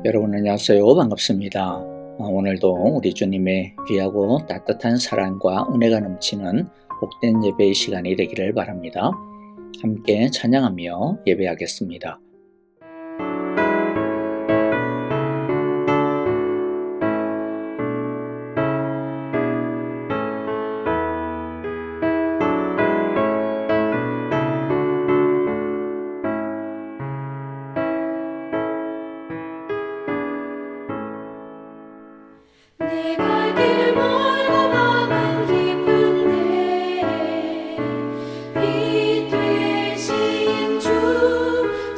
여러분 안녕하세요. 반갑습니다. 오늘도 우리 주님의 귀하고 따뜻한 사랑과 은혜가 넘치는 복된 예배의 시간이 되기를 바랍니다. 함께 찬양하며 예배하겠습니다. 네 갈 길 멀고 마음은 기쁜데 빛 되신 주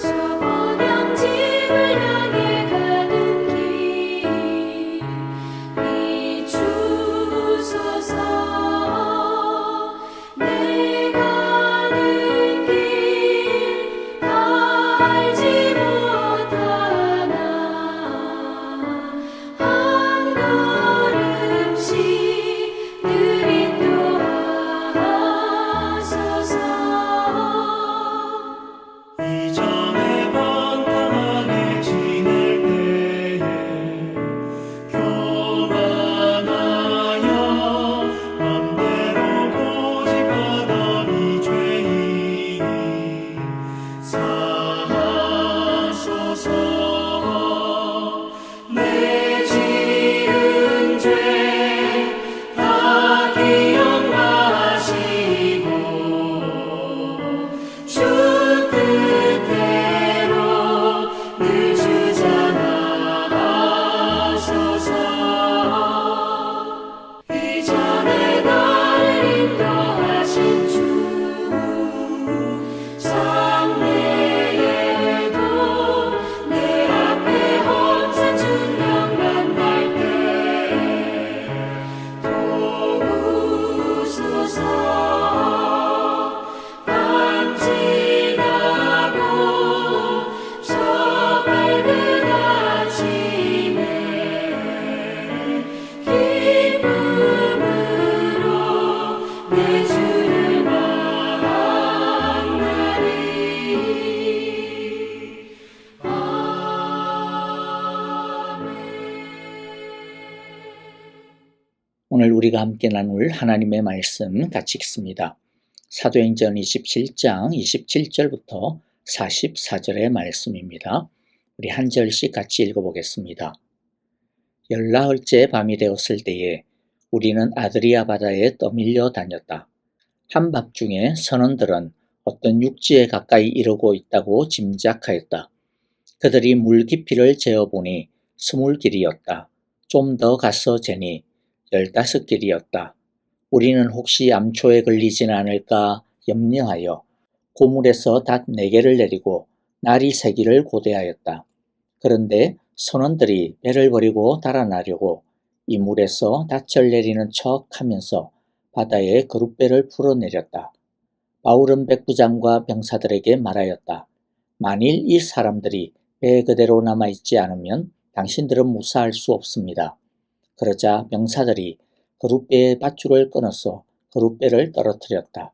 저 번영집을 향해 가는 길 비추소서. 내 가는 길 다 알지 못하나 한 걸음씩 늘 인도하소서. 이전에 방탕하게 지낼 때에 교만하여 맘대로 고집하던 이 죄인이 사하소서. 내 지은 죄 다 기억나시고 주 뜻대로 늘 주장하소서. 이전에 나를 인도하신 주 장래에도 내 앞에 험산 중령 만날 때 도우소서. 밤지나고 저 밝은 아침에 기쁨으로 내 주를 만나리. 아멘. 오늘 우리가 함께 나눌 하나님의 말씀 같이 읽습니다. 사도행전 27장 27절부터 44절의 말씀입니다. 우리 한 절씩 같이 읽어보겠습니다. 열나흘째 밤이 되었을 때에 우리는 아드리아 바다에 떠밀려 다녔다. 한밤중에 선원들은 어떤 육지에 가까이 이르고 있다고 짐작하였다. 그들이 물 깊이를 재어보니 20길이었다. 좀 더 가서 재니 15길이었다. 우리는 혹시 암초에 걸리진 않을까 염려하여 고물에서 닷 4개를 내리고 나리 3기를 고대하였다. 그런데 선원들이 배를 버리고 달아나려고 이 물에서 닻을 내리는 척 하면서 바다에 그룻배를 풀어내렸다. 바울은 백부장과 병사들에게 말하였다. 만일 이 사람들이 배 그대로 남아있지 않으면 당신들은 무사할 수 없습니다. 그러자 병사들이 그룻배의 밧줄을 끊어서 그룻배를 떨어뜨렸다.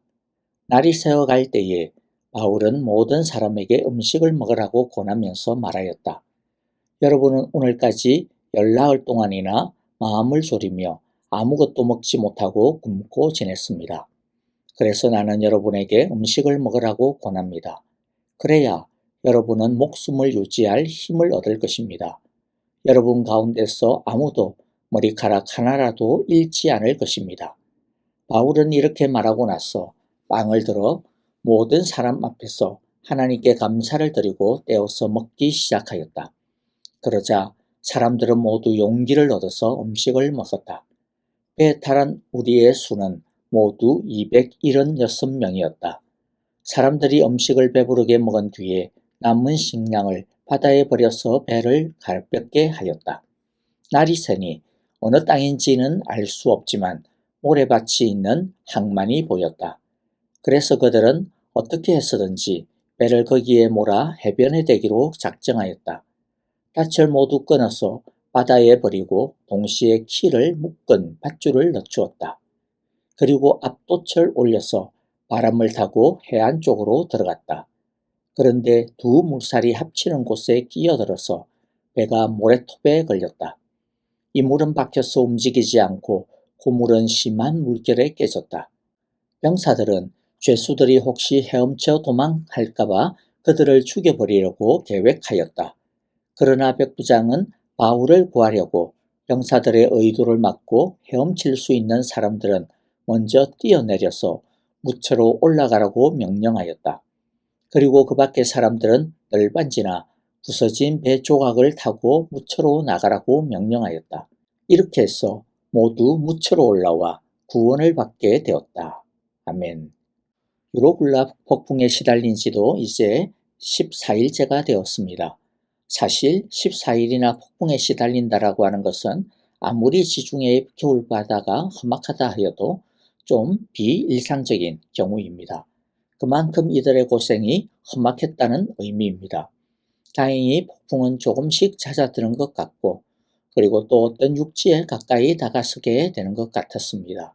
날이 새어갈 때에 바울은 모든 사람에게 음식을 먹으라고 권하면서 말하였다. 여러분은 오늘까지 열나흘 동안이나 마음을 졸이며 아무것도 먹지 못하고 굶고 지냈습니다. 그래서 나는 여러분에게 음식을 먹으라고 권합니다. 그래야 여러분은 목숨을 유지할 힘을 얻을 것입니다. 여러분 가운데서 아무도 머리카락 하나라도 잃지 않을 것입니다. 바울은 이렇게 말하고 나서 빵을 들어 모든 사람 앞에서 하나님께 감사를 드리고 떼어서 먹기 시작하였다. 그러자 사람들은 모두 용기를 얻어서 음식을 먹었다. 배에 탈한 우리의 수는 모두 276명이었다. 사람들이 음식을 배부르게 먹은 뒤에 남은 식량을 바다에 버려서 배를 가볍게 하였다. 날이 새니 어느 땅인지는 알 수 없지만 모래밭이 있는 항만이 보였다. 그래서 그들은 어떻게 해서든지 배를 거기에 몰아 해변에 대기로 작정하였다. 닻을 모두 끊어서 바다에 버리고 동시에 키를 묶은 밧줄을 넣주었다. 그리고 앞돛을 올려서 바람을 타고 해안 쪽으로 들어갔다. 그런데 두 물살이 합치는 곳에 끼어들어서 배가 모래톱에 걸렸다. 이 물은 박혀서 움직이지 않고 고물은 심한 물결에 깨졌다. 병사들은 죄수들이 혹시 헤엄쳐 도망할까봐 그들을 죽여버리려고 계획하였다. 그러나 백부장은 바울을 구하려고 병사들의 의도를 막고 헤엄칠 수 있는 사람들은 먼저 뛰어내려서 무처로 올라가라고 명령하였다. 그리고 그 밖의 사람들은 널빤지나 부서진 배 조각을 타고 무처로 나가라고 명령하였다. 이렇게 해서 모두 무처로 올라와 구원을 받게 되었다. 아멘. 유로굴라 폭풍에 시달린 지도 이제 14일째가 되었습니다. 사실 14일이나 폭풍에 시달린다라고 하는 것은 아무리 지중해의 겨울바다가 험악하다 하여도 좀 비일상적인 경우입니다. 그만큼 이들의 고생이 험악했다는 의미입니다. 다행히 폭풍은 조금씩 잦아드는 것 같고 그리고 또 어떤 육지에 가까이 다가서게 되는 것 같았습니다.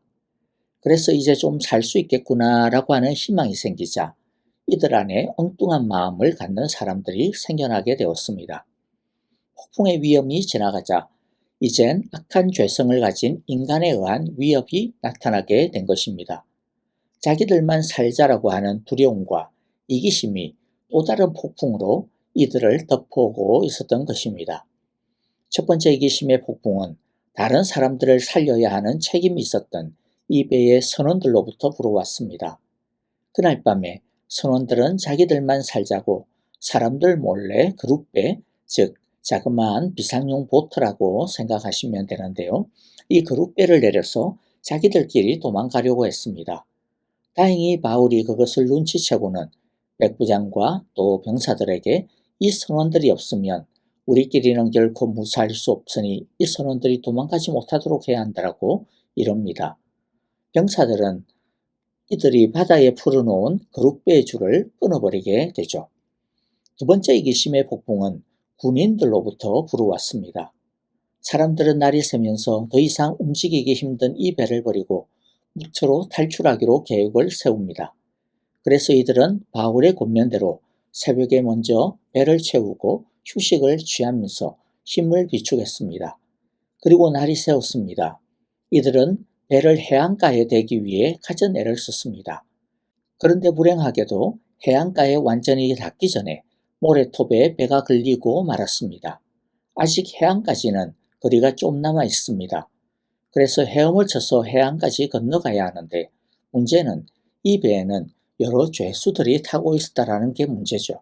그래서 이제 좀 살 수 있겠구나라고 하는 희망이 생기자 이들 안에 엉뚱한 마음을 갖는 사람들이 생겨나게 되었습니다. 폭풍의 위험이 지나가자 이젠 악한 죄성을 가진 인간에 의한 위협이 나타나게 된 것입니다. 자기들만 살자라고 하는 두려움과 이기심이 또 다른 폭풍으로 이들을 덮어오고 있었던 것입니다. 첫 번째 이기심의 폭풍은 다른 사람들을 살려야 하는 책임이 있었던 이 배의 선원들로부터 불어왔습니다. 그날 밤에 선원들은 자기들만 살자고 사람들 몰래 그룹배, 즉 자그마한 비상용 보트라고 생각하시면 되는데요. 이 그룹배를 내려서 자기들끼리 도망가려고 했습니다. 다행히 바울이 그것을 눈치채고는 백부장과 또 병사들에게 이 선원들이 없으면 우리끼리는 결코 무사할 수 없으니 이 선원들이 도망가지 못하도록 해야 한다라고 이럽니다. 병사들은 이들이 바다에 풀어놓은 그룹배의 줄을 끊어버리게 되죠. 두 번째 이기심의 폭풍은 군인들로부터 불어왔습니다. 사람들은 날이 새면서 더 이상 움직이기 힘든 이 배를 버리고 무처로 탈출하기로 계획을 세웁니다. 그래서 이들은 바울의 권면대로 새벽에 먼저 배를 채우고 휴식을 취하면서 힘을 비축했습니다. 그리고 날이 새었습니다. 이들은 배를 해안가에 대기 위해 갖은 애를 썼습니다. 그런데 불행하게도 해안가에 완전히 닿기 전에 모래톱에 배가 걸리고 말았습니다. 아직 해안까지는 거리가 좀 남아 있습니다. 그래서 헤엄을 쳐서 해안까지 건너가야 하는데 문제는 이 배에는 여러 죄수들이 타고 있었다라는 게 문제죠.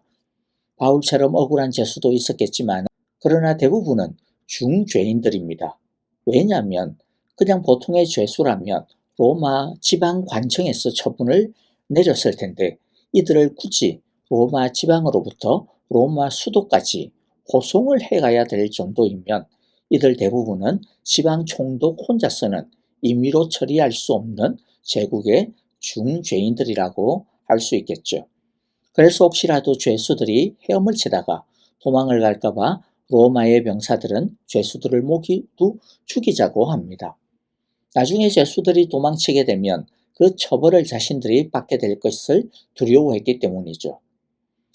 바울처럼 억울한 죄수도 있었겠지만 그러나 대부분은 중죄인들입니다. 왜냐하면 그냥 보통의 죄수라면 로마 지방 관청에서 처분을 내렸을 텐데 이들을 굳이 로마 지방으로부터 로마 수도까지 호송을 해가야 될 정도이면 이들 대부분은 지방 총독 혼자서는 임의로 처리할 수 없는 제국의 중죄인들이라고 할 수 있겠죠. 그래서 혹시라도 죄수들이 헤엄을 치다가 도망을 갈까봐 로마의 병사들은 죄수들을 모두 죽이자고 합니다. 나중에 죄수들이 도망치게 되면 그 처벌을 자신들이 받게 될 것을 두려워했기 때문이죠.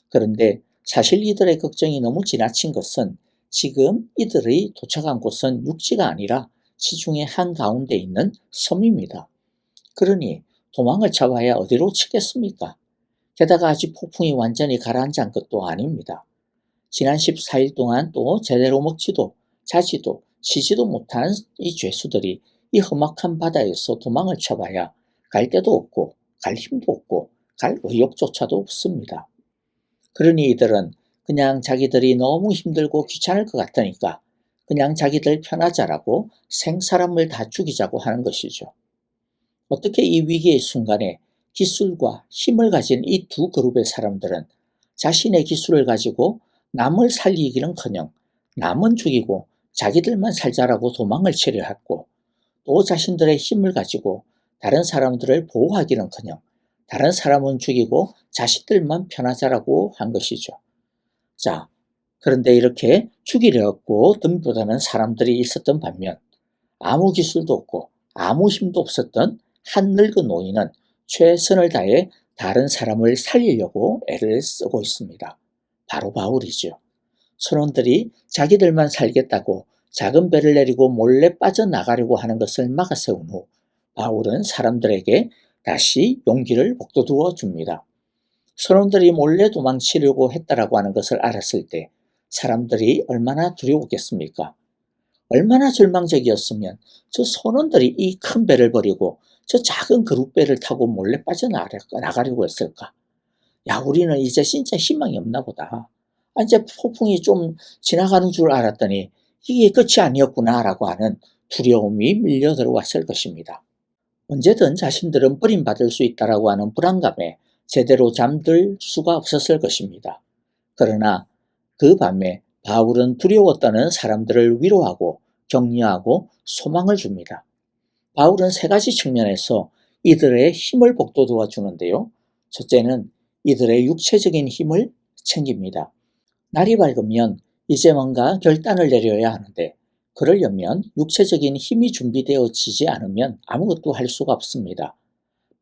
그런데 사실 이들의 걱정이 너무 지나친 것은 지금 이들이 도착한 곳은 육지가 아니라 지중해 한가운데 있는 섬입니다. 그러니 도망을 쳐봐야 어디로 치겠습니까? 게다가 아직 폭풍이 완전히 가라앉은 것도 아닙니다. 지난 14일 동안 또 제대로 먹지도 자지도 쉬지도 못한 이 죄수들이 이 험악한 바다에서 도망을 쳐봐야 갈 데도 없고 갈 힘도 없고 갈 의욕조차도 없습니다. 그러니 이들은 그냥 자기들이 너무 힘들고 귀찮을 것 같으니까 그냥 자기들 편하자라고 생사람을 다 죽이자고 하는 것이죠. 어떻게 이 위기의 순간에 기술과 힘을 가진 이 두 그룹의 사람들은 자신의 기술을 가지고 남을 살리기는커녕 남은 죽이고 자기들만 살자라고 도망을 치려 했고 또 자신들의 힘을 가지고 다른 사람들을 보호하기는커녕 다른 사람은 죽이고 자신들만 편하자라고 한 것이죠. 자, 그런데 이렇게 죽이려고 덤벼드는 사람들이 있었던 반면 아무 기술도 없고 아무 힘도 없었던 한 늙은 노인은 최선을 다해 다른 사람을 살리려고 애를 쓰고 있습니다. 바로 바울이죠. 선원들이 자기들만 살겠다고 작은 배를 내리고 몰래 빠져나가려고 하는 것을 막아세운 후 바울은 사람들에게 다시 용기를 북돋워 줍니다. 선원들이 몰래 도망치려고 했다라고 하는 것을 알았을 때 사람들이 얼마나 두려웠겠습니까? 얼마나 절망적이었으면 저 선원들이 이 큰 배를 버리고 저 작은 그룻배를 타고 몰래 빠져나가려고 했을까? 야, 우리는 이제 진짜 희망이 없나 보다. 이제 폭풍이 좀 지나가는 줄 알았더니 이게 끝이 아니었구나라고 하는 두려움이 밀려 들어왔을 것입니다. 언제든 자신들은 버림받을 수 있다라고 하는 불안감에 제대로 잠들 수가 없었을 것입니다. 그러나 그 밤에 바울은 두려워 떠는 사람들을 위로하고 격려하고 소망을 줍니다. 바울은 세 가지 측면에서 이들의 힘을 북돋워 주는데요. 첫째는 이들의 육체적인 힘을 챙깁니다. 날이 밝으면 이제 뭔가 결단을 내려야 하는데 그러려면 육체적인 힘이 준비되어지지 않으면 아무것도 할 수가 없습니다.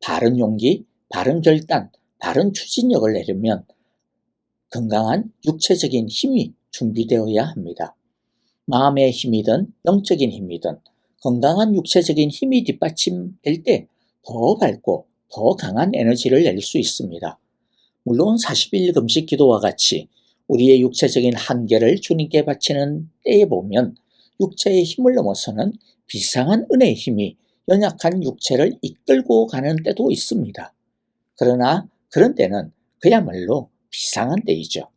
바른 용기, 바른 결단, 바른 추진력을 내려면 건강한 육체적인 힘이 준비되어야 합니다. 마음의 힘이든 영적인 힘이든 건강한 육체적인 힘이 뒷받침될 때 더 밝고 더 강한 에너지를 낼 수 있습니다. 물론 40일 금식 기도와 같이 우리의 육체적인 한계를 주님께 바치는 때에 보면 육체의 힘을 넘어서는 비상한 은혜의 힘이 연약한 육체를 이끌고 가는 때도 있습니다. 그러나 그런 때는 그야말로 비상한 때이죠.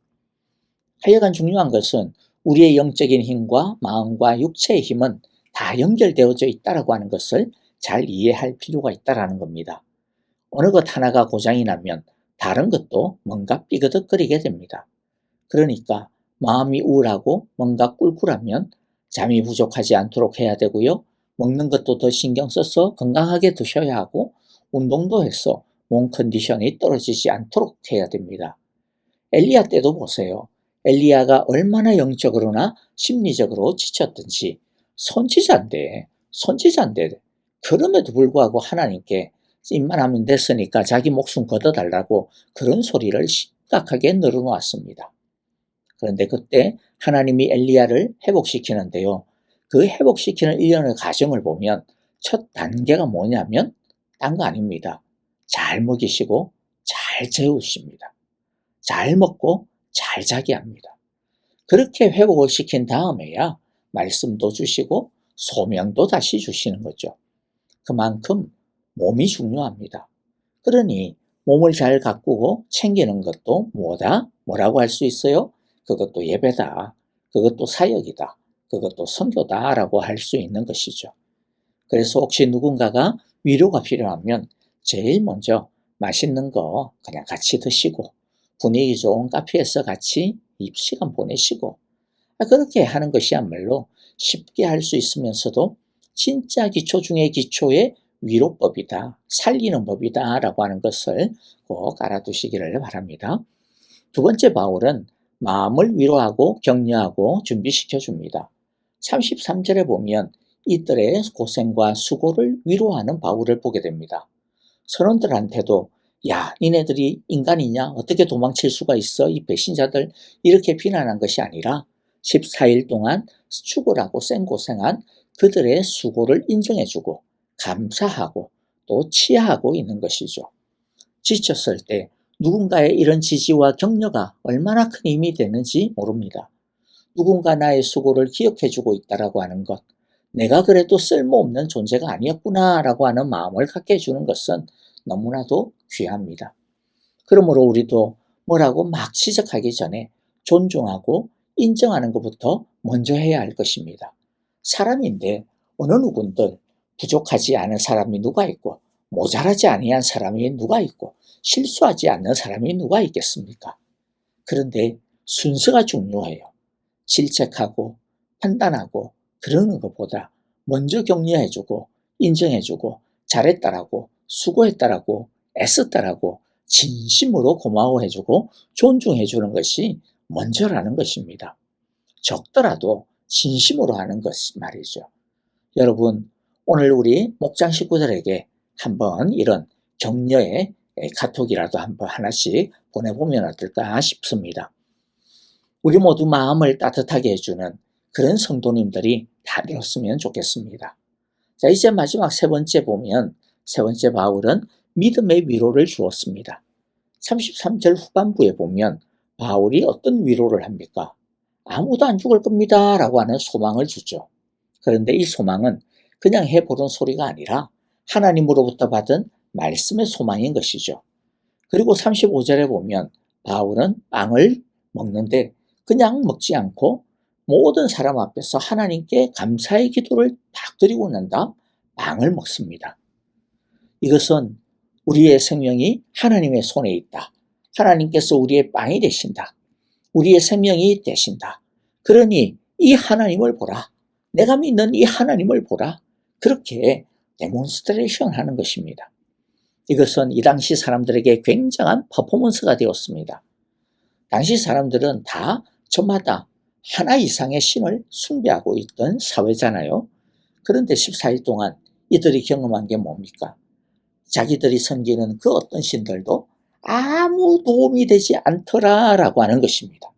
하여간 중요한 것은 우리의 영적인 힘과 마음과 육체의 힘은 다 연결되어져 있다고 하는 것을 잘 이해할 필요가 있다는 겁니다. 어느 것 하나가 고장이 나면 다른 것도 뭔가 삐그덕거리게 됩니다. 그러니까 마음이 우울하고 뭔가 꿀꿀하면 잠이 부족하지 않도록 해야 되고요. 먹는 것도 더 신경 써서 건강하게 드셔야 하고 운동도 해서 몸 컨디션이 떨어지지 않도록 해야 됩니다. 엘리야 때도 보세요. 엘리야가 얼마나 영적으로나 심리적으로 지쳤든지 선지자인데 그럼에도 불구하고 하나님께 입만 하면 됐으니까 자기 목숨 걷어달라고 그런 소리를 심각하게 늘어놓았습니다. 그런데 그때 하나님이 엘리야를 회복시키는데요. 그 회복시키는 일련의 과정을 보면 첫 단계가 뭐냐면 딴 거 아닙니다. 잘 먹이시고 잘 재우십니다. 잘 먹고 잘 자게 합니다. 그렇게 회복을 시킨 다음에야 말씀도 주시고 소명도 다시 주시는 거죠. 그만큼 몸이 중요합니다. 그러니 몸을 잘 가꾸고 챙기는 것도 뭐라고 할 수 있어요? 그것도 예배다. 그것도 사역이다. 그것도 선교다라고 할 수 있는 것이죠. 그래서 혹시 누군가가 위로가 필요하면 제일 먼저 맛있는 거 그냥 같이 드시고 분위기 좋은 카페에서 같이 시간 보내시고 그렇게 하는 것이야말로 쉽게 할 수 있으면서도 진짜 기초 중의 기초의 위로법이다. 살리는 법이다 라고 하는 것을 꼭 알아두시기를 바랍니다. 두 번째 바울은 마음을 위로하고 격려하고 준비시켜 줍니다. 33절에 보면 이들의 고생과 수고를 위로하는 바울을 보게 됩니다. 선원들한테도 야, 니네들이 인간이냐? 어떻게 도망칠 수가 있어? 이 배신자들 이렇게 비난한 것이 아니라 14일 동안 죽으라고 생고생한 그들의 수고를 인정해주고 감사하고 또 치하하고 있는 것이죠. 지쳤을 때 누군가의 이런 지지와 격려가 얼마나 큰 힘이 되는지 모릅니다. 누군가 나의 수고를 기억해주고 있다라고 하는 것, 내가 그래도 쓸모없는 존재가 아니었구나라고 하는 마음을 갖게 해주는 것은 너무나도 귀합니다. 그러므로 우리도 뭐라고 막 지적하기 전에 존중하고 인정하는 것부터 먼저 해야 할 것입니다. 사람인데 어느 누군들 부족하지 않은 사람이 누가 있고 모자라지 아니한 사람이 누가 있고 실수하지 않는 사람이 누가 있겠습니까? 그런데 순서가 중요해요. 질책하고 판단하고 그러는 것보다 먼저 격려해주고 인정해주고 잘했다라고 수고했다라고 애썼다라고 진심으로 고마워해주고 존중해주는 것이 먼저라는 것입니다. 적더라도 진심으로 하는 것 말이죠. 여러분, 오늘 우리 목장 식구들에게 한번 이런 격려의 카톡이라도 한번 하나씩 보내보면 어떨까 싶습니다. 우리 모두 마음을 따뜻하게 해주는 그런 성도님들이 다 되었으면 좋겠습니다. 자, 이제 마지막 세 번째 보면 세 번째 바울은 믿음의 위로를 주었습니다. 33절 후반부에 보면 바울이 어떤 위로를 합니까? 아무도 안 죽을 겁니다 라고 하는 소망을 주죠. 그런데 이 소망은 그냥 해보던 소리가 아니라 하나님으로부터 받은 말씀의 소망인 것이죠. 그리고 35절에 보면 바울은 빵을 먹는데 그냥 먹지 않고 모든 사람 앞에서 하나님께 감사의 기도를 딱 드리고 난 다음 빵을 먹습니다. 이것은 우리의 생명이 하나님의 손에 있다. 하나님께서 우리의 빵이 되신다. 우리의 생명이 되신다. 그러니 이 하나님을 보라. 내가 믿는 이 하나님을 보라. 그렇게 데몬스트레이션 하는 것입니다. 이것은 이 당시 사람들에게 굉장한 퍼포먼스가 되었습니다. 당시 사람들은 다 저마다 하나 이상의 신을 숭배하고 있던 사회잖아요. 그런데 14일 동안 이들이 경험한 게 뭡니까? 자기들이 섬기는 그 어떤 신들도 아무 도움이 되지 않더라라고 하는 것입니다.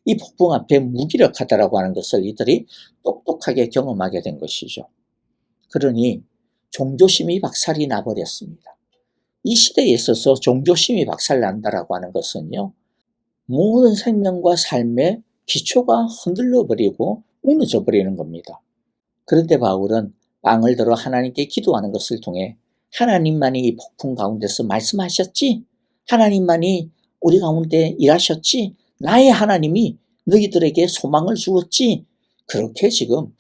이 폭풍 앞에 무기력하다라고 하는 것을 이들이 똑똑하게 경험하게 된 것이죠. 그러니 종교심이 박살이 나버렸습니다. 이 시대에 있어서 종교심이 박살난다라고 하는 것은요, 모든 생명과 삶의 기초가 흔들려버리고 무너져 버리는 겁니다. 그런데 바울은 빵을 들어 하나님께 기도하는 것을 통해 하나님만이 이 폭풍 가운데서 말씀하셨지? 하나님만이 우리 가운데 일하셨지? 나의 하나님이 너희들에게 소망을 주었지? 그렇게 지금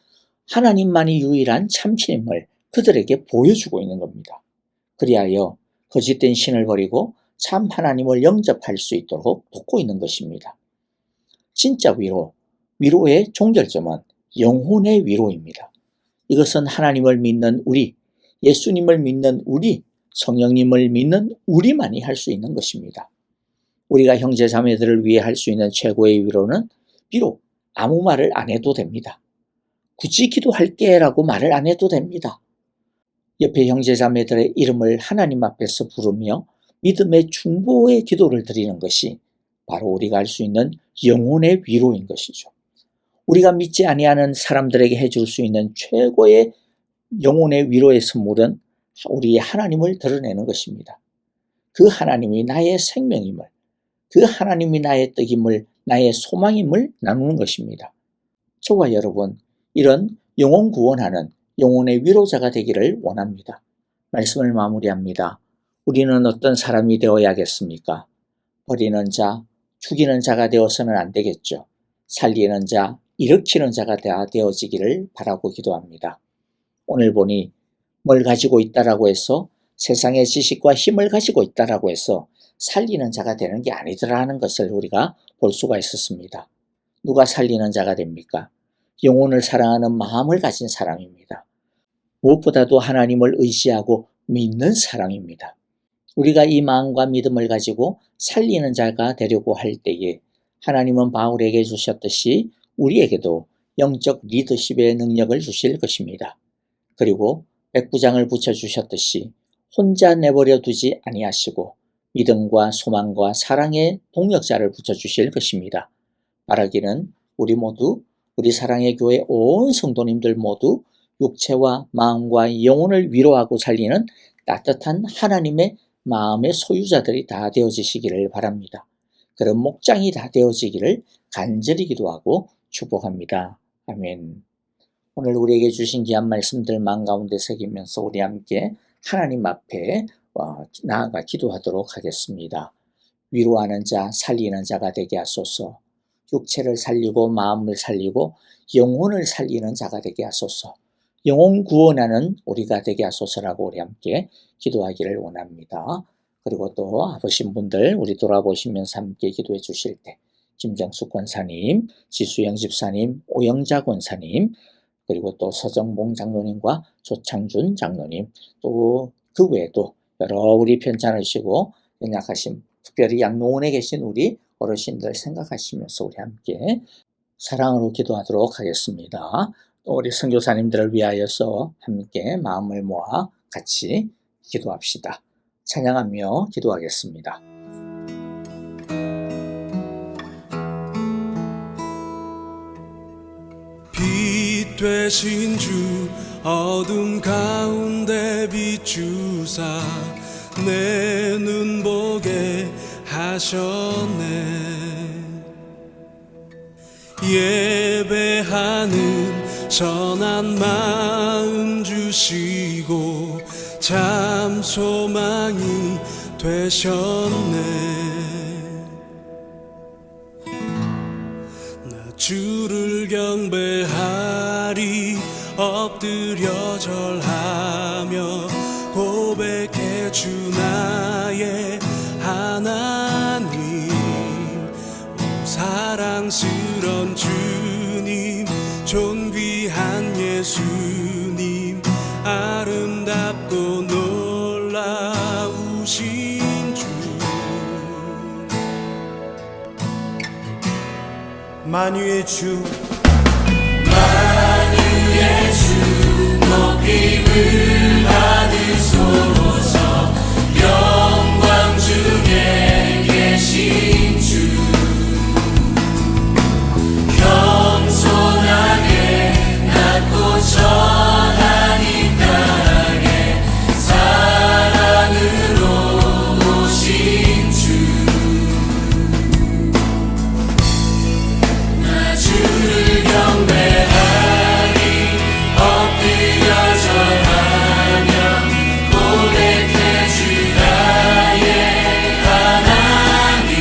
하나님만이 유일한 참신임을 그들에게 보여주고 있는 겁니다. 그리하여 거짓된 신을 버리고 참 하나님을 영접할 수 있도록 돕고 있는 것입니다. 진짜 위로의 종결점은 영혼의 위로입니다. 이것은 하나님을 믿는 우리, 예수님을 믿는 우리, 성령님을 믿는 우리만이 할 수 있는 것입니다. 우리가 형제 자매들을 위해 할 수 있는 최고의 위로는 비록 아무 말을 안 해도 됩니다. 굳이 기도할게 라고 말을 안 해도 됩니다. 옆에 형제 자매들의 이름을 하나님 앞에서 부르며 믿음의 중보의 기도를 드리는 것이 바로 우리가 할 수 있는 영혼의 위로인 것이죠. 우리가 믿지 아니하는 사람들에게 해줄 수 있는 최고의 영혼의 위로의 선물은 우리의 하나님을 드러내는 것입니다. 그 하나님이 나의 생명임을, 그 하나님이 나의 떡임을, 나의 소망임을 나누는 것입니다. 저와 여러분, 이런 영혼 구원하는 영혼의 위로자가 되기를 원합니다. 말씀을 마무리합니다. 우리는 어떤 사람이 되어야겠습니까? 버리는 자, 죽이는 자가 되어서는 안 되겠죠. 살리는 자, 일으키는 자가 되어지기를 바라고 기도합니다. 오늘 보니 뭘 가지고 있다라고 해서 세상의 지식과 힘을 가지고 있다라고 해서 살리는 자가 되는 게 아니더라 하는 것을 우리가 볼 수가 있었습니다. 누가 살리는 자가 됩니까? 영혼을 사랑하는 마음을 가진 사람입니다. 무엇보다도 하나님을 의지하고 믿는 사람입니다. 우리가 이 마음과 믿음을 가지고 살리는 자가 되려고 할 때에 하나님은 바울에게 주셨듯이 우리에게도 영적 리더십의 능력을 주실 것입니다. 그리고 백부장을 붙여주셨듯이 혼자 내버려 두지 아니하시고 믿음과 소망과 사랑의 동력자를 붙여주실 것입니다. 바라기는 우리 모두, 우리 사랑의 교회 온 성도님들 모두 육체와 마음과 영혼을 위로하고 살리는 따뜻한 하나님의 마음의 소유자들이 다 되어지시기를 바랍니다. 그런 목장이 다 되어지기를 간절히 기도하고 축복합니다. 아멘. 오늘 우리에게 주신 귀한 말씀들 마음 가운데 새기면서 우리 함께 하나님 앞에 나아가 기도하도록 하겠습니다. 위로하는 자, 살리는 자가 되게 하소서. 육체를 살리고 마음을 살리고 영혼을 살리는 자가 되게 하소서. 영혼 구원하는 우리가 되게 하소서라고 우리 함께 기도하기를 원합니다. 그리고 또 아프신 분들 우리 돌아보시면서 함께 기도해 주실 때 김정숙 권사님, 지수영 집사님, 오영자 권사님, 그리고 또 서정봉 장로님과 조창준 장로님, 또 그 외에도 여러 우리 편찮으시고 연약하신 특별히 양로원에 계신 우리 어르신들 생각하시면서 우리 함께 사랑으로 기도하도록 하겠습니다. 또 우리 선교사님들을 위하여서 함께 마음을 모아 같이 기도합시다. 찬양하며 기도하겠습니다. 되신 주 어둠 가운데 비추사 내 눈 보게 하셨네. 예배하는 선한 마음 주시고 참 소망이 되셨네. 나 주를 경배하리 엎드려 절하며 고백해 주 나의 하나님. 오 사랑스런 주님 존귀한 예수님 아름답고 놀라우신 주. 만유의 주 만유의 주 높임을 받으소서. 영광 중에 계신 주 겸손하게 낮고 천한 이 땅에 사랑으로 오신 주. 나 주를 경배하리 엎드려 절하며 고백해 주 나의 하나님.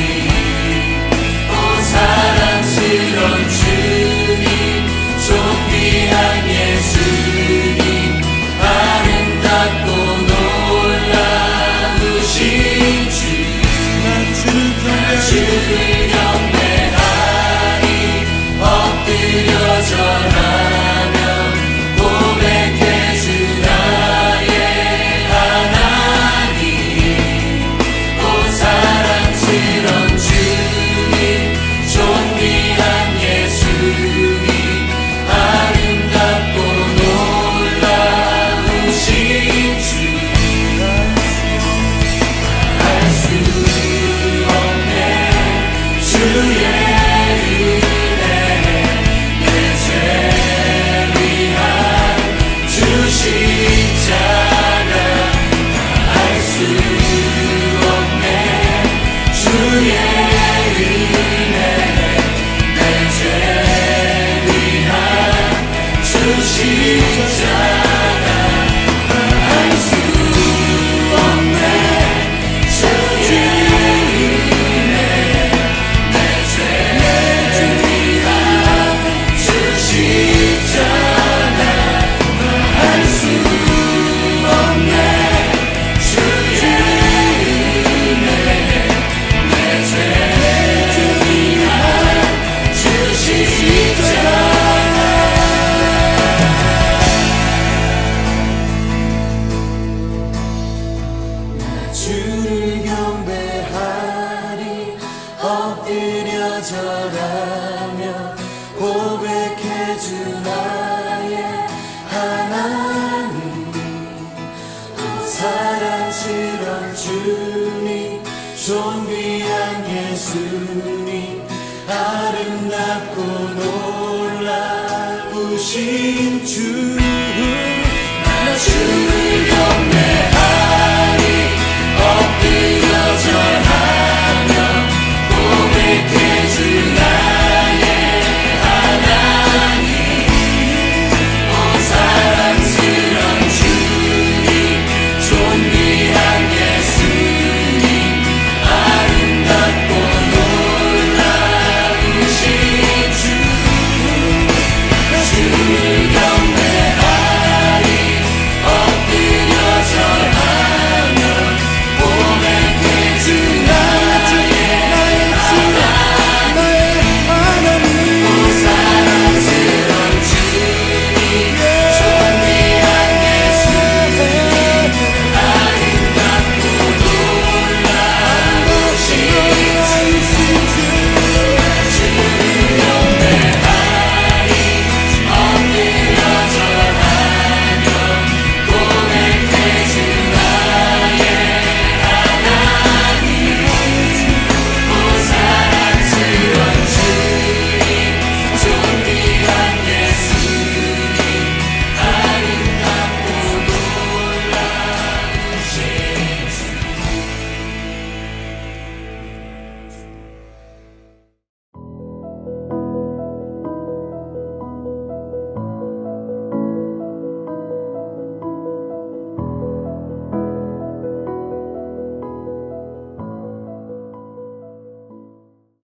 오 사랑스런 주님 존귀한 예수님 아름답고 놀라우신 주. 나 주를 경배하리 엎드려 절하며 고백해 주 나의 하나님. 오 사랑스런 주님 존귀한 예수님 아름답고 놀라우신 주. 알 수 없네 주의 은혜 내 죄 위한 주 십자가. 알 수 없네 주의 은혜 내 죄 위한 주 십자가.